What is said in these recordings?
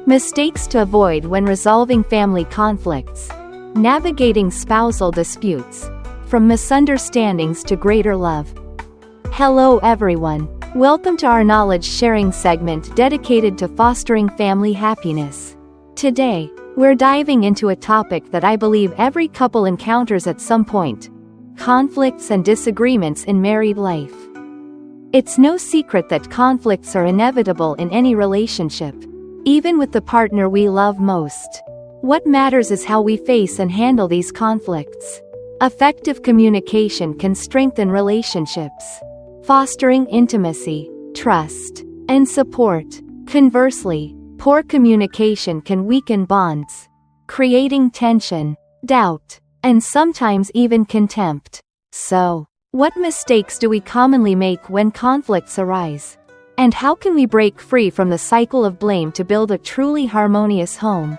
Mistakes to avoid when resolving family conflicts. Navigating spousal disputes. From misunderstandings to greater love. Hello everyone. Welcome to our knowledge sharing segment dedicated to fostering family happiness. Today, we're diving into a topic that I believe every couple encounters at some point: conflicts and disagreements in married life. It's no secret that conflicts are inevitable in any relationship, even with the partner we love most. What matters is how we face and handle these conflicts. Effective communication can strengthen relationships, fostering intimacy, trust, and support. Conversely, poor communication can weaken bonds, creating tension, doubt, and sometimes even contempt. So, what mistakes do we commonly make when conflicts arise? And how can we break free from the cycle of blame to build a truly harmonious home?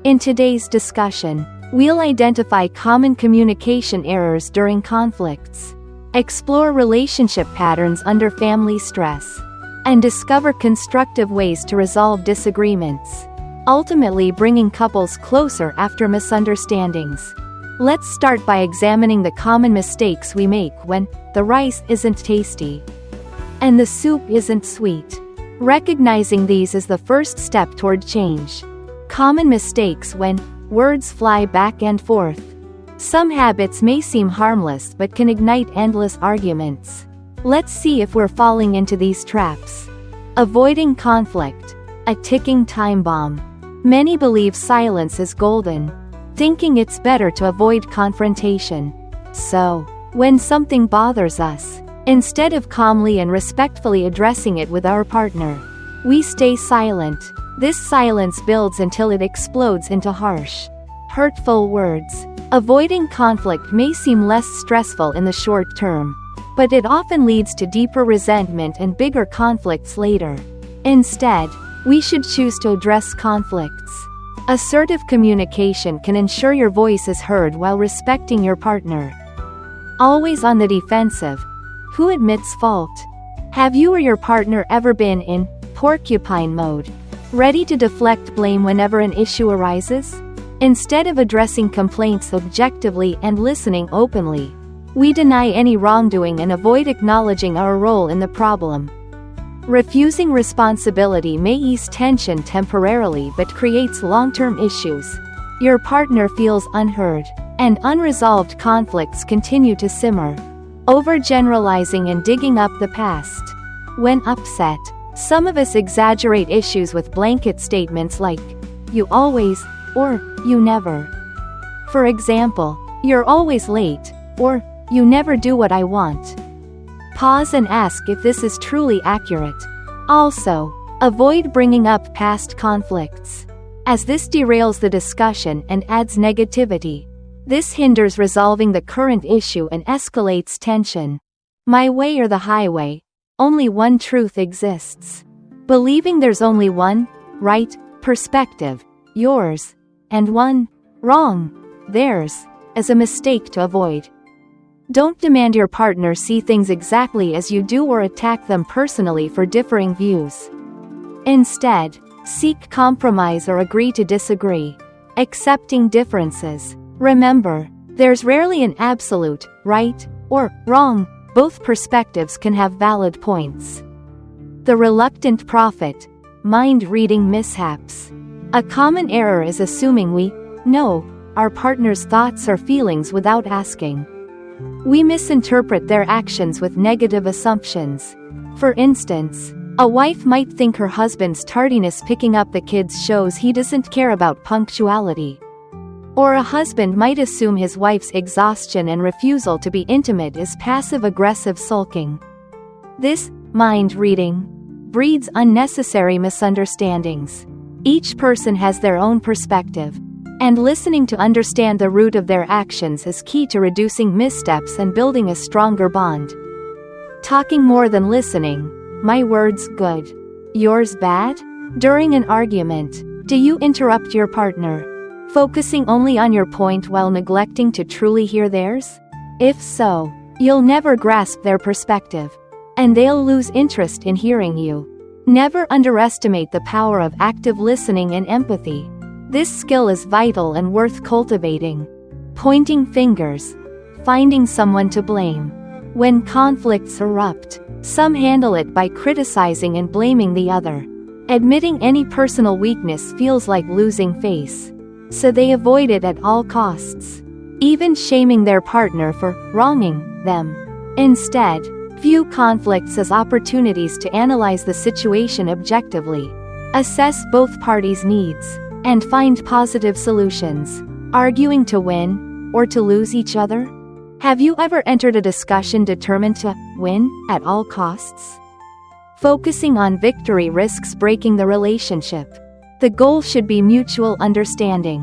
In today's discussion, we'll identify common communication errors during conflicts, explore relationship patterns under family stress, and discover constructive ways to resolve disagreements, ultimately bringing couples closer after misunderstandings. Let's start by examining the common mistakes we make when the rice isn't tasty and the soup isn't sweet. Recognizing these is the first step toward change. Common mistakes when words fly back and forth. Some habits may seem harmless but can ignite endless arguments. Let's see if we're falling into these traps. Avoiding conflict, a ticking time bomb. Many believe silence is golden, thinking it's better to avoid confrontation. So, when something bothers us, instead of calmly and respectfully addressing it with our partner, we stay silent. This silence builds until it explodes into harsh, hurtful words. Avoiding conflict may seem less stressful in the short term, but it often leads to deeper resentment and bigger conflicts later. Instead, we should choose to address conflicts. Assertive communication can ensure your voice is heard while respecting your partner. Always on the defensive. Who admits fault? Have you or your partner ever been in porcupine mode, ready to deflect blame whenever an issue arises? Instead of addressing complaints objectively and listening openly, we deny any wrongdoing and avoid acknowledging our role in the problem. Refusing responsibility may ease tension temporarily but creates long-term issues. Your partner feels unheard, and unresolved conflicts continue to simmer. Overgeneralizing and digging up the past. When upset, some of us exaggerate issues with blanket statements like, "You always," or "You never." For example, "You're always late," or "You never do what I want." Pause and ask if this is truly accurate. Also, avoid bringing up past conflicts, as this derails the discussion and adds negativity. This hinders resolving the current issue and escalates tension. My way or the highway. Only one truth exists. Believing there's only one right perspective, yours, and one wrong, theirs, is a mistake to avoid. Don't demand your partner see things exactly as you do or attack them personally for differing views. Instead, seek compromise or agree to disagree, accepting differences. Remember, there's rarely an absolute right or wrong. Both perspectives can have valid points. The reluctant prophet. Mind-reading mishaps. A common error is assuming we know our partner's thoughts or feelings without asking. We misinterpret their actions with negative assumptions. For instance, a wife might think her husband's tardiness picking up the kids shows he doesn't care about punctuality. Or a husband might assume his wife's exhaustion and refusal to be intimate is passive-aggressive sulking. This mind-reading breeds unnecessary misunderstandings. Each person has their own perspective, and listening to understand the root of their actions is key to reducing missteps and building a stronger bond. Talking more than listening. My words good, yours bad? During an argument, do you interrupt your partner, focusing only on your point while neglecting to truly hear theirs? If so, you'll never grasp their perspective, and they'll lose interest in hearing you. Never underestimate the power of active listening and empathy. This skill is vital and worth cultivating. Pointing fingers. Finding someone to blame. When conflicts erupt, some handle it by criticizing and blaming the other. Admitting any personal weakness feels like losing face, so they avoid it at all costs, even shaming their partner for wronging them. Instead, view conflicts as opportunities to analyze the situation objectively, assess both parties' needs, and find positive solutions. Arguing to win, or to lose each other? Have you ever entered a discussion determined to win at all costs? Focusing on victory risks breaking the relationship. The goal should be mutual understanding,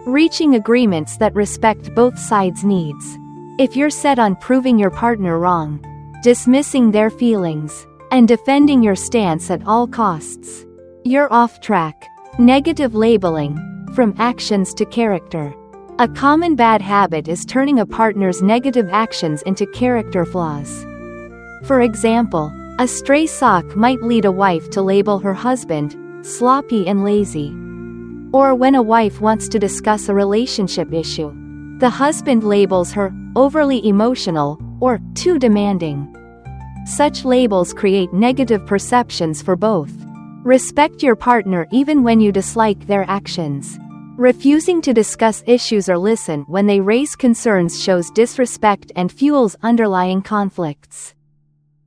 reaching agreements that respect both sides' needs. If you're set on proving your partner wrong, dismissing their feelings, and defending your stance at all costs, you're off track. Negative labeling. From actions to character. A common bad habit is turning a partner's negative actions into character flaws. For example, a stray sock might lead a wife to label her husband sloppy and lazy. Or when a wife wants to discuss a relationship issue, the husband labels her overly emotional or too demanding. Such labels create negative perceptions for both. Respect your partner even when you dislike their actions. Refusing to discuss issues or listen when they raise concerns shows disrespect and fuels underlying conflicts.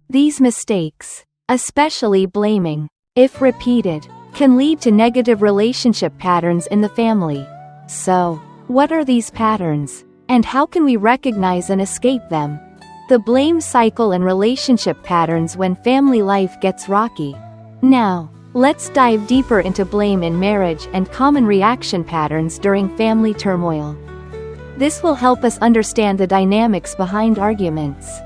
These mistakes, especially blaming, if repeated, can lead to negative relationship patterns in the family. So, what are these patterns, and how can we recognize and escape them? The blame cycle and relationship patterns when family life gets rocky. Now, let's dive deeper into blame in marriage and common reaction patterns during family turmoil. This will help us understand the dynamics behind arguments.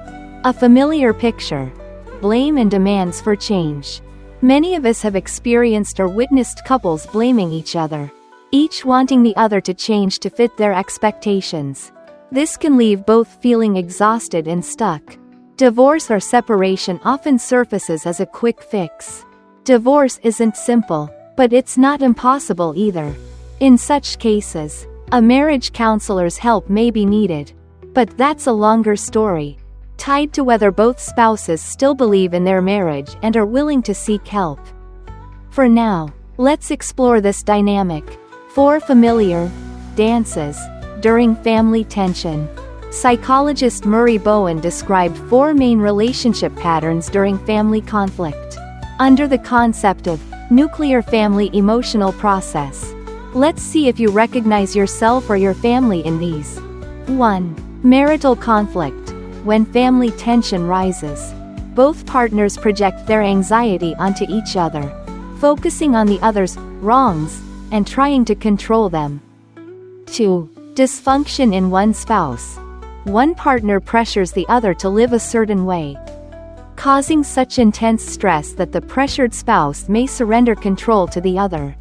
A familiar picture. Blame and demands for change. Many of us have experienced or witnessed couples blaming each other, each wanting the other to change to fit their expectations. This can leave both feeling exhausted and stuck. Divorce or separation often surfaces as a quick fix. Divorce isn't simple, but it's not impossible either. In such cases, a marriage counselor's help may be needed. But that's a longer story, tied to whether both spouses still believe in their marriage and are willing to seek help. For now, let's explore this dynamic. 4 familiar dances during family tension. Psychologist Murray Bowen described 4 main relationship patterns during family conflict, under the concept of nuclear family emotional process. Let's see if you recognize yourself or your family in these. 1. Marital conflict. When family tension rises, both partners project their anxiety onto each other, focusing on the other's wrongs and trying to control them. 2. Dysfunction in one spouse. One partner pressures the other to live a certain way, causing such intense stress that the pressured spouse may surrender control to the other.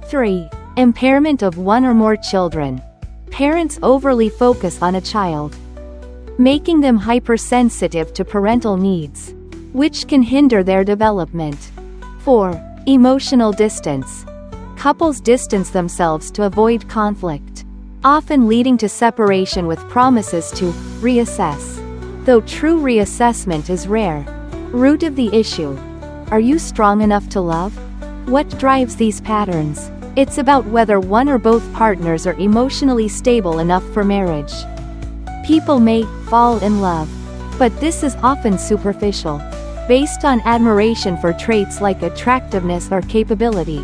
3. Impairment of one or more children. Parents overly focus on a child, making them hypersensitive to parental needs, which can hinder their development. 4. Emotional distance. Couples distance themselves to avoid conflict, often leading to separation with promises to reassess, though true reassessment is rare. Root of the issue. Are you strong enough to love? What drives these patterns? It's about whether one or both partners are emotionally stable enough for marriage. People may fall in love, but this is often superficial, based on admiration for traits like attractiveness or capability.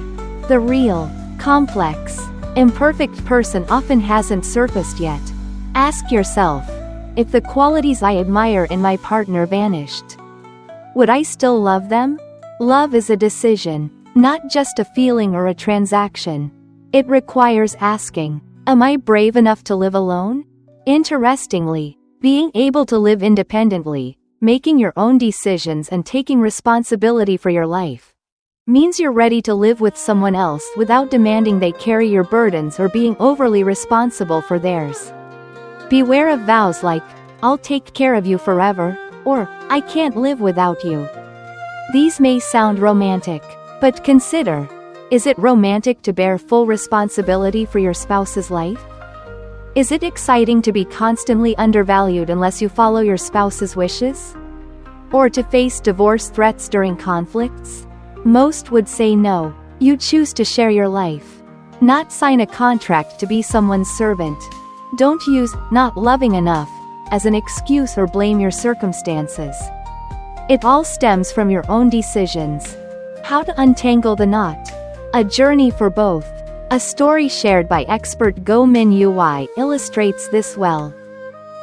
The real, complex, imperfect person often hasn't surfaced yet. Ask yourself, if the qualities I admire in my partner vanished, would I still love them? Love is a decision, not just a feeling or a transaction. It requires asking, am I brave enough to live alone? Interestingly, being able to live independently, making your own decisions and taking responsibility for your life, means you're ready to live with someone else without demanding they carry your burdens or being overly responsible for theirs. Beware of vows like, I'll take care of you forever, or, I can't live without you. These may sound romantic, but consider, is it romantic to bear full responsibility for your spouse's life? Is it exciting to be constantly undervalued unless you follow your spouse's wishes? Or to face divorce threats during conflicts? Most would say no. You choose to share your life, not sign a contract to be someone's servant. Don't use "not loving enough" as an excuse or blame your circumstances. It all stems from your own decisions. How to untangle the knot. A journey for both. A story shared by expert Go Min Ui illustrates this well.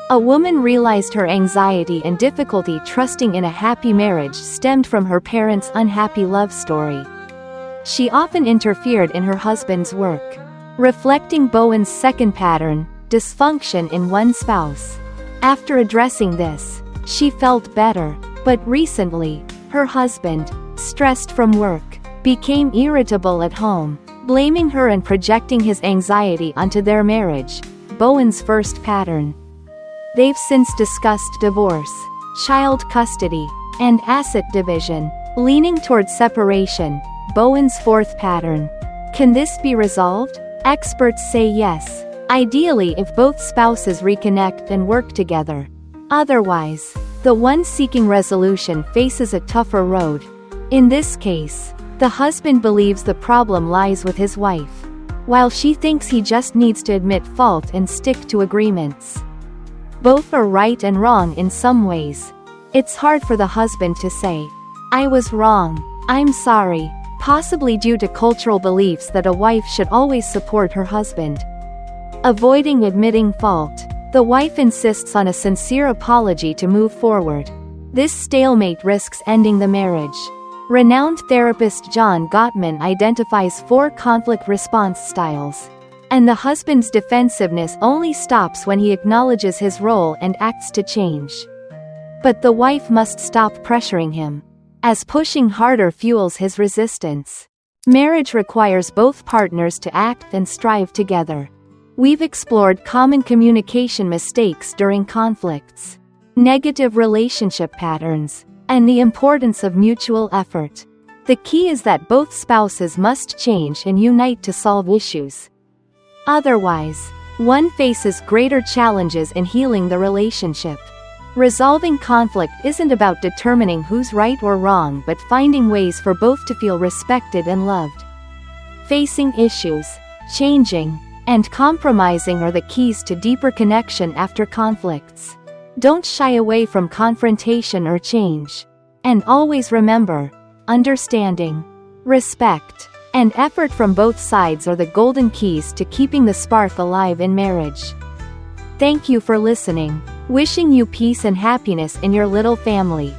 A woman realized her anxiety and difficulty trusting in a happy marriage stemmed from her parents' unhappy love story. She often interfered in her husband's work. Reflecting Bowen's second pattern, dysfunction in one spouse. After addressing this, she felt better, but recently, her husband, stressed from work, became irritable at home, blaming her and projecting his anxiety onto their marriage, Bowen's first pattern. They've since discussed divorce, child custody, and asset division, leaning toward separation, Bowen's fourth pattern. Can this be resolved? Experts say yes, ideally if both spouses reconnect and work together. Otherwise, the one seeking resolution faces a tougher road. In this case, the husband believes the problem lies with his wife, while she thinks he just needs to admit fault and stick to agreements. Both are right and wrong in some ways. It's hard for the husband to say, "I was wrong, I'm sorry," possibly due to cultural beliefs that a wife should always support her husband. Avoiding admitting fault, the wife insists on a sincere apology to move forward. This stalemate risks ending the marriage. Renowned therapist John Gottman identifies 4 conflict response styles. And the husband's defensiveness only stops when he acknowledges his role and acts to change. But the wife must stop pressuring him, as pushing harder fuels his resistance. Marriage requires both partners to act and strive together. We've explored common communication mistakes during conflicts, negative relationship patterns, and the importance of mutual effort. The key is that both spouses must change and unite to solve issues. Otherwise, one faces greater challenges in healing the relationship. Resolving conflict isn't about determining who's right or wrong but finding ways for both to feel respected and loved. Facing issues, changing, and compromising are the keys to deeper connection after conflicts. Don't shy away from confrontation or change. And always remember, understanding, respect, and effort from both sides are the golden keys to keeping the spark alive in marriage. Thank you for listening. Wishing you peace and happiness in your little family.